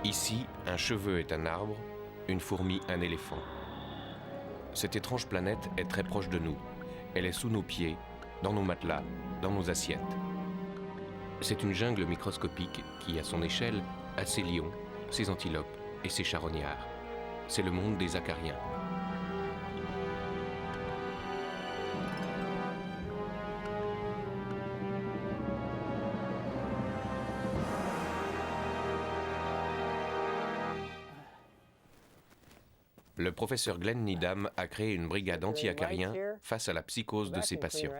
Ici, un cheveu est un arbre, une fourmi un éléphant. Cette étrange planète est très proche de nous. Elle est sous nos pieds, dans nos matelas, dans nos assiettes. C'est une jungle microscopique qui, à son échelle, a ses lions, ses antilopes et ses charognards. C'est le monde des acariens. Le professeur Glenn Needham a créé une brigade anti-acariens face à la psychose de ses patients.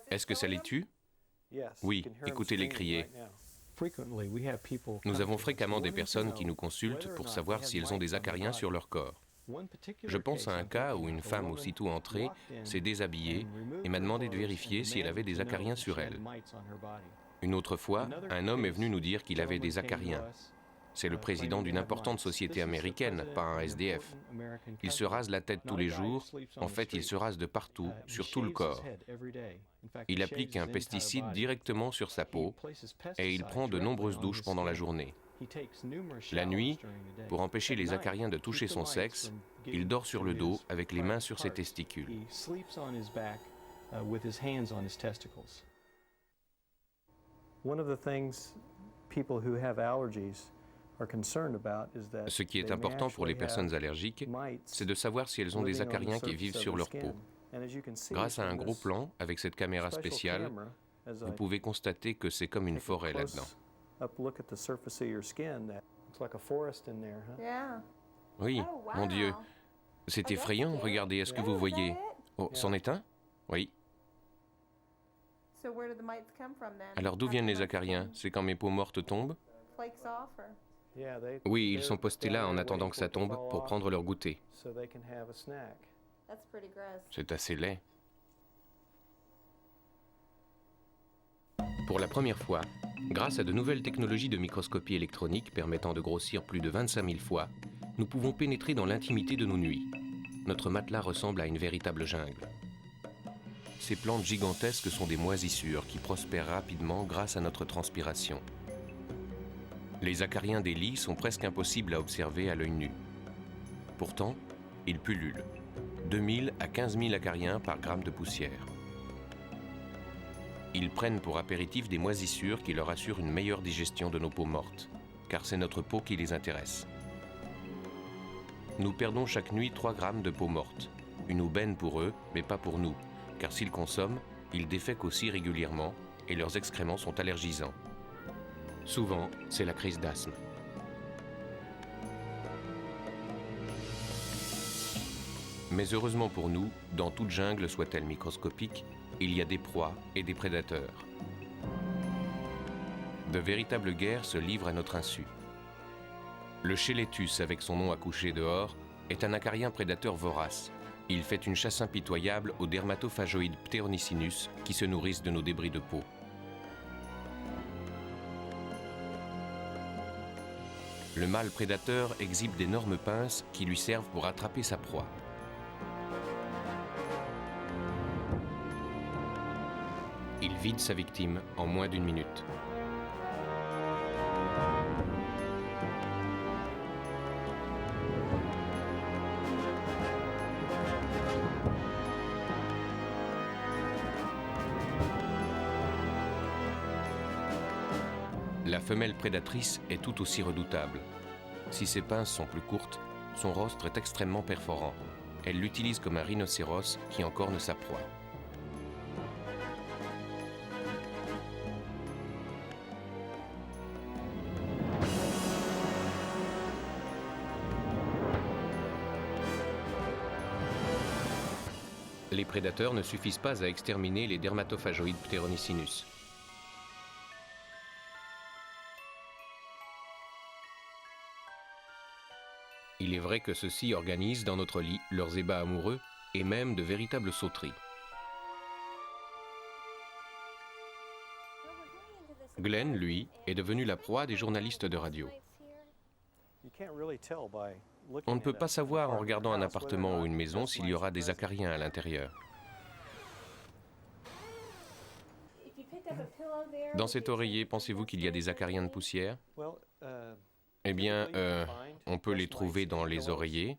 Est-ce que ça les tue? Oui, écoutez-les crier. Nous avons fréquemment des personnes qui nous consultent pour savoir si elles ont des acariens sur leur corps. Je pense à un cas où une femme aussitôt entrée s'est déshabillée et m'a demandé de vérifier si elle avait des acariens sur elle. Une autre fois, un homme est venu nous dire qu'il avait des acariens. C'est le président d'une importante société américaine, pas un SDF. Il se rase la tête tous les jours. En fait, il se rase de partout, sur tout le corps. Il applique un pesticide directement sur sa peau et il prend de nombreuses douches pendant la journée. La nuit, pour empêcher les acariens de toucher son sexe, il dort sur le dos avec les mains sur ses testicules. Ce qui est important pour les personnes allergiques, c'est de savoir si elles ont des acariens qui vivent sur leur peau. Grâce à un gros plan, avec cette caméra spéciale, vous pouvez constater que c'est comme une forêt là-dedans. Oui, mon Dieu. C'est effrayant, regardez, est-ce que vous voyez? Oh, c'en est un? Oui. Alors d'où viennent les acariens? C'est quand mes peaux mortes tombent? Oui, ils sont postés là en attendant que ça tombe pour prendre leur goûter. C'est assez laid. Pour la première fois, grâce à de nouvelles technologies de microscopie électronique permettant de grossir plus de 25 000 fois, nous pouvons pénétrer dans l'intimité de nos nuits. Notre matelas ressemble à une véritable jungle. Ces plantes gigantesques sont des moisissures qui prospèrent rapidement grâce à notre transpiration. Les acariens des lits sont presque impossibles à observer à l'œil nu. Pourtant, ils pullulent. 2000 à 15 000 acariens par gramme de poussière. Ils prennent pour apéritif des moisissures qui leur assurent une meilleure digestion de nos peaux mortes, car c'est notre peau qui les intéresse. Nous perdons chaque nuit 3 grammes de peau morte. Une aubaine pour eux, mais pas pour nous, car s'ils consomment, ils défèquent aussi régulièrement et leurs excréments sont allergisants. Souvent, c'est la crise d'asthme. Mais heureusement pour nous, dans toute jungle soit-elle microscopique, il y a des proies et des prédateurs. De véritables guerres se livrent à notre insu. Le Chélétus, avec son nom accouché dehors, est un acarien prédateur vorace. Il fait une chasse impitoyable aux dermatophagoïdes Pteronicinus qui se nourrissent de nos débris de peau. Le mâle prédateur exhibe d'énormes pinces qui lui servent pour attraper sa proie. Il vide sa victime en moins d'1 minute. La femelle prédatrice est tout aussi redoutable. Si ses pinces sont plus courtes, son rostre est extrêmement perforant. Elle l'utilise comme un rhinocéros qui encorne sa proie. Les prédateurs ne suffisent pas à exterminer les dermatophagoïdes Pteronicinus. Il est vrai que ceux-ci organisent dans notre lit leurs ébats amoureux et même de véritables sauteries. Glenn, lui, est devenu la proie des journalistes de radio. On ne peut pas savoir en regardant un appartement ou une maison s'il y aura des acariens à l'intérieur. Dans cet oreiller, pensez-vous qu'il y a des acariens de poussière? Eh bien, on peut les trouver dans les oreillers.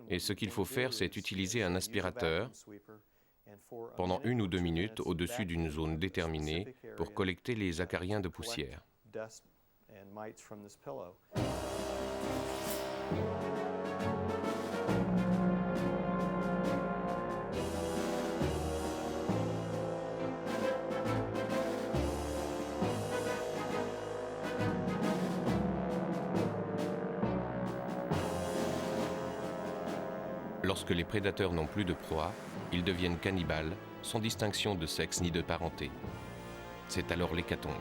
Et ce qu'il faut faire, c'est utiliser un aspirateur pendant 1 ou 2 minutes au-dessus d'une zone déterminée pour collecter les acariens de poussière. Lorsque les prédateurs n'ont plus de proie, ils deviennent cannibales, sans distinction de sexe ni de parenté. C'est alors l'hécatombe.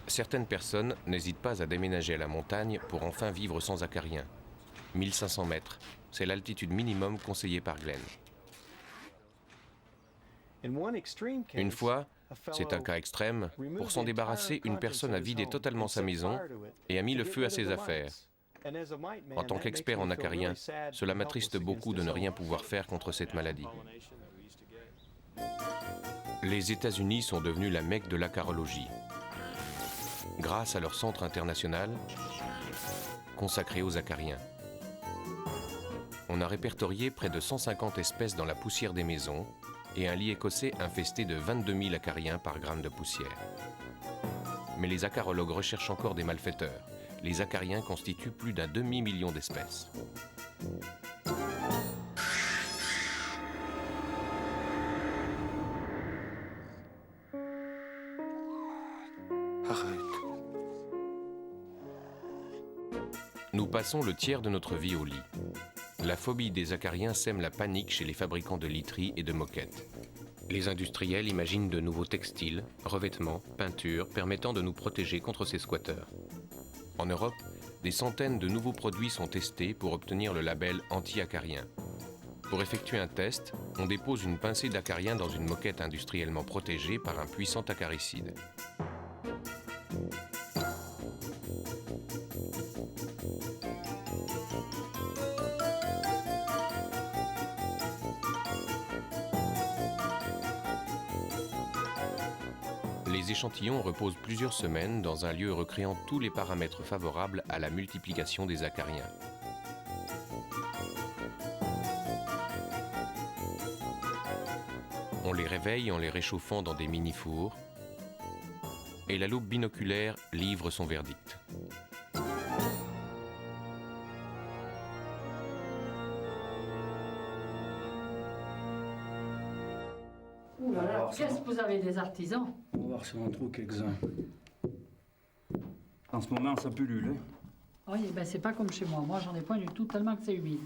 Certaines personnes n'hésitent pas à déménager à la montagne pour enfin vivre sans acariens. 1500 mètres, c'est l'altitude minimum conseillée par Glenn. Une fois, c'est un cas extrême, pour s'en débarrasser, une personne a vidé totalement sa maison et a mis le feu à ses affaires. En tant qu'expert en acariens, cela m'attriste beaucoup de ne rien pouvoir faire contre cette maladie. Les États-Unis sont devenus la Mecque de l'acarologie, grâce à leur centre international consacré aux acariens. On a répertorié près de 150 espèces dans la poussière des maisons et un lit écossais infesté de 22 000 acariens par gramme de poussière. Mais les acarologues recherchent encore des malfaiteurs. Les acariens constituent plus d'un demi-million d'espèces. Nous passons le tiers de notre vie au lit. La phobie des acariens sème la panique chez les fabricants de literie et de moquettes. Les industriels imaginent de nouveaux textiles, revêtements, peintures permettant de nous protéger contre ces squatteurs. En Europe, des centaines de nouveaux produits sont testés pour obtenir le label anti-acarien. Pour effectuer un test, on dépose une pincée d'acarien dans une moquette industriellement protégée par un puissant acaricide. Les échantillons reposent plusieurs semaines dans un lieu recréant tous les paramètres favorables à la multiplication des acariens. On les réveille en les réchauffant dans des mini-fours et la loupe binoculaire livre son verdict. Ouh là là, qu'est-ce que vous avez des artisans? On va voir si on en trouve quelques-uns. En ce moment, ça pullule. Hein? Oui, ben c'est pas comme chez moi. Moi, j'en ai pas du tout, tellement que c'est humide.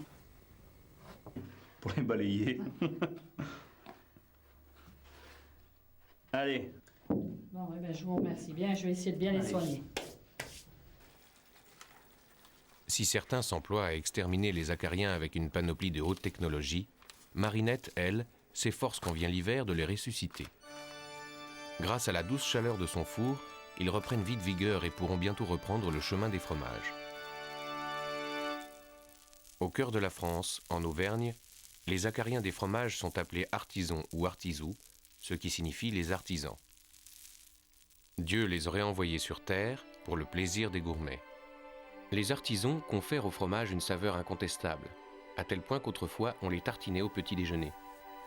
Pour les balayer. Allez. Bon, ben, je vous remercie bien. Je vais essayer de bien les soigner. Si certains s'emploient à exterminer les acariens avec une panoplie de haute technologie, Marinette, elle, s'efforce quand vient l'hiver de les ressusciter. Grâce à la douce chaleur de son four, ils reprennent vite vigueur et pourront bientôt reprendre le chemin des fromages. Au cœur de la France, en Auvergne, les acariens des fromages sont appelés artisons ou artisous, ce qui signifie les artisans. Dieu les aurait envoyés sur terre pour le plaisir des gourmets. Les artisans confèrent au fromage une saveur incontestable, à tel point qu'autrefois on les tartinait au petit déjeuner.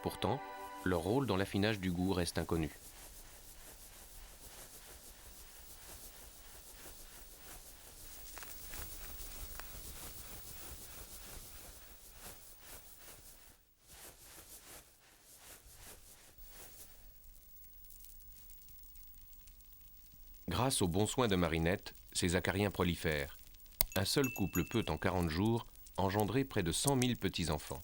Pourtant, leur rôle dans l'affinage du goût reste inconnu. Grâce aux bons soins de Marinette, ces acariens prolifèrent. Un seul couple peut, en 40 jours, engendrer près de 100 000 petits-enfants.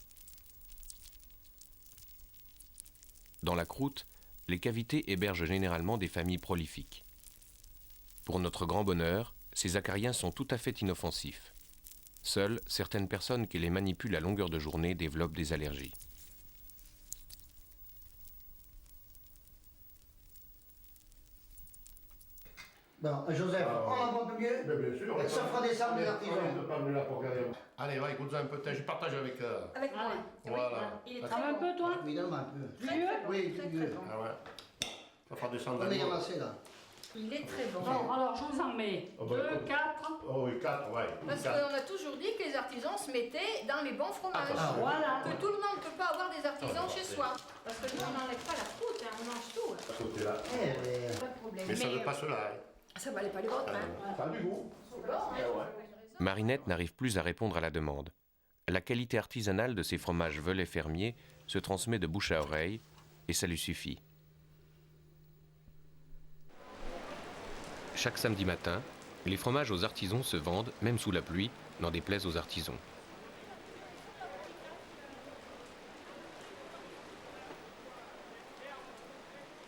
Dans la croûte, les cavités hébergent généralement des familles prolifiques. Pour notre grand bonheur, ces acariens sont tout à fait inoffensifs. Seules, certaines personnes qui les manipulent à longueur de journée développent des allergies. Bon, Joseph, on va un peu mieux. Bien sûr. Ça fera descendre les artisans. Allez, va, écoute-en un peu, je partage avec... Avec moi. Voilà. Il est très un peu, toi? Oui, donne-moi un peu. Plus mieux? Oui, plus mieux. Ah ouais. Ça fera descendre On un est peu. ramassé là. Il est très bon. Bon, alors je vous en mets Oh, bah, 2, écoute. 4. Oh oui, 4, ouais. Parce Quatre. qu'on a toujours dit que les artisans se mettaient dans les bons fromages. Ah, Voilà. Que tout le monde ne peut pas avoir des artisans Ah, chez c'est- soi. Parce que nous, on n'enlève pas la croûte, hein, on mange tout. À ce côté-là. Eh, Pas de problème. Mais ça ne passe là. ça valait pas les vôtres. Hein. Ça a du goût. C'est bon, hein. Eh ouais. Marinette n'arrive plus à répondre à la demande. La qualité artisanale de ces fromages velets fermiers se transmet de bouche à oreille et ça lui suffit. Chaque samedi matin, les fromages aux artisans se vendent, même sous la pluie, n'en déplaise aux artisans.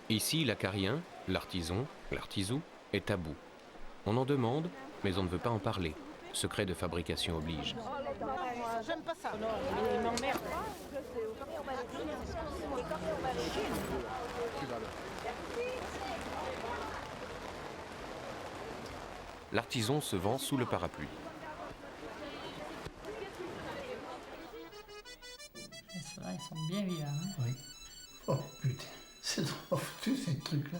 Ici, l'acarien, l'artisan, l'artisou, est à bout. On en demande, mais on ne veut pas en parler. Secret de fabrication oblige. J'aime pas ça. Non, il m'emmerde. L'artisan se vend sous le parapluie. Ceux-là, ils sont bien vivants. Hein? oui. Oh putain, c'est trop foutu ces trucs-là.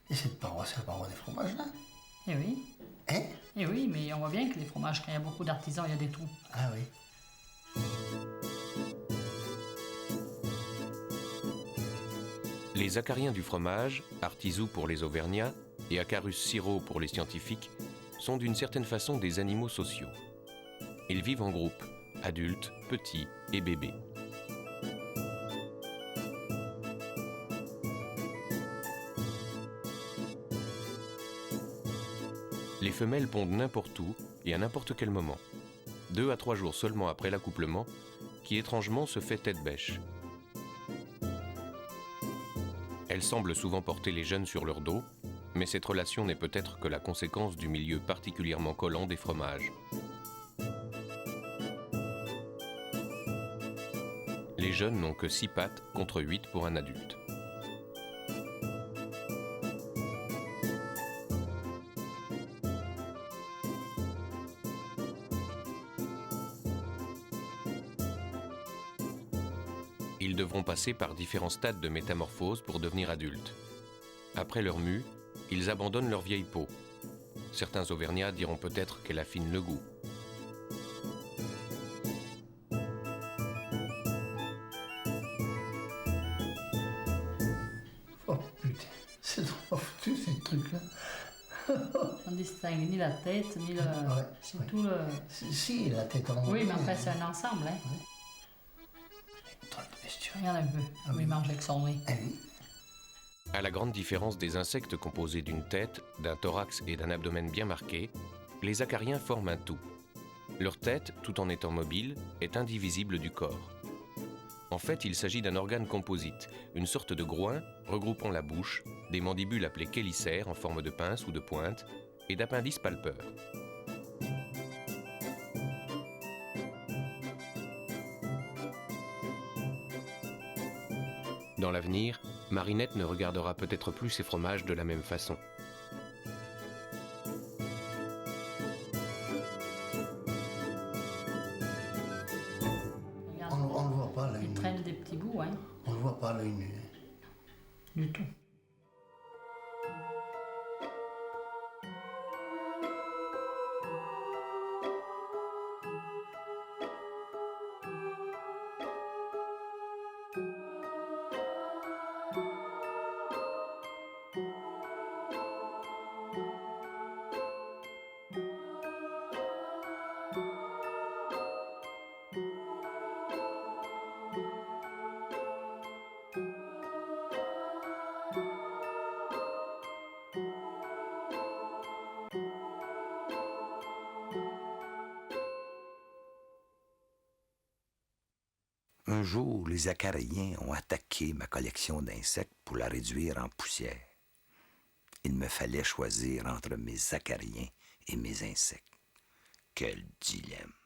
Et cette paroi, c'est la paroi des fromages là. Eh oui. Hein? Eh oui, mais on voit bien que les fromages, quand il y a beaucoup d'artisans, il y a des trous. Ah oui. Les acariens du fromage, artisou pour les auvergnats et acarus sirop pour les scientifiques, sont d'une certaine façon des animaux sociaux. Ils vivent en groupe, adultes, petits et bébés. Les femelles pondent n'importe où et à n'importe quel moment. 2 à 3 jours seulement après l'accouplement, qui étrangement se fait tête bêche. Elles semblent souvent porter les jeunes sur leur dos, mais cette relation n'est peut-être que la conséquence du milieu particulièrement collant des fromages. Les jeunes n'ont que 6 pattes contre 8 pour un adulte. Ils devront passer par différents stades de métamorphose pour devenir adultes. Après leur mue, ils abandonnent leur vieille peau. Certains auvergnats diront peut-être qu'elle affine le goût. Oh putain, c'est trop foutu ces trucs-là. On distingue ni la tête, ni le... Ouais, c'est ouais. tout le... Si, la tête en Oui, mais enfin, c'est un ensemble, hein. Drôle de bestiole. Regarde un peu, Ah oui. il mange avec son nez. Ah oui. À la grande différence des insectes composés d'une tête, d'un thorax et d'un abdomen bien marqués, les acariens forment un tout. Leur tête, tout en étant mobile, est indivisible du corps. En fait, il s'agit d'un organe composite, une sorte de groin regroupant la bouche, des mandibules appelées chélicères en forme de pince ou de pointe, et d'appendices palpeurs. Dans l'avenir, Marinette ne regardera peut-être plus ses fromages de la même façon. Regarde, On ne le voit pas là. il traîne des petits bouts, hein, On le voit pas là. du tout. Un jour, les acariens ont attaqué ma collection d'insectes pour la réduire en poussière. Il me fallait choisir entre mes acariens et mes insectes. Quel dilemme!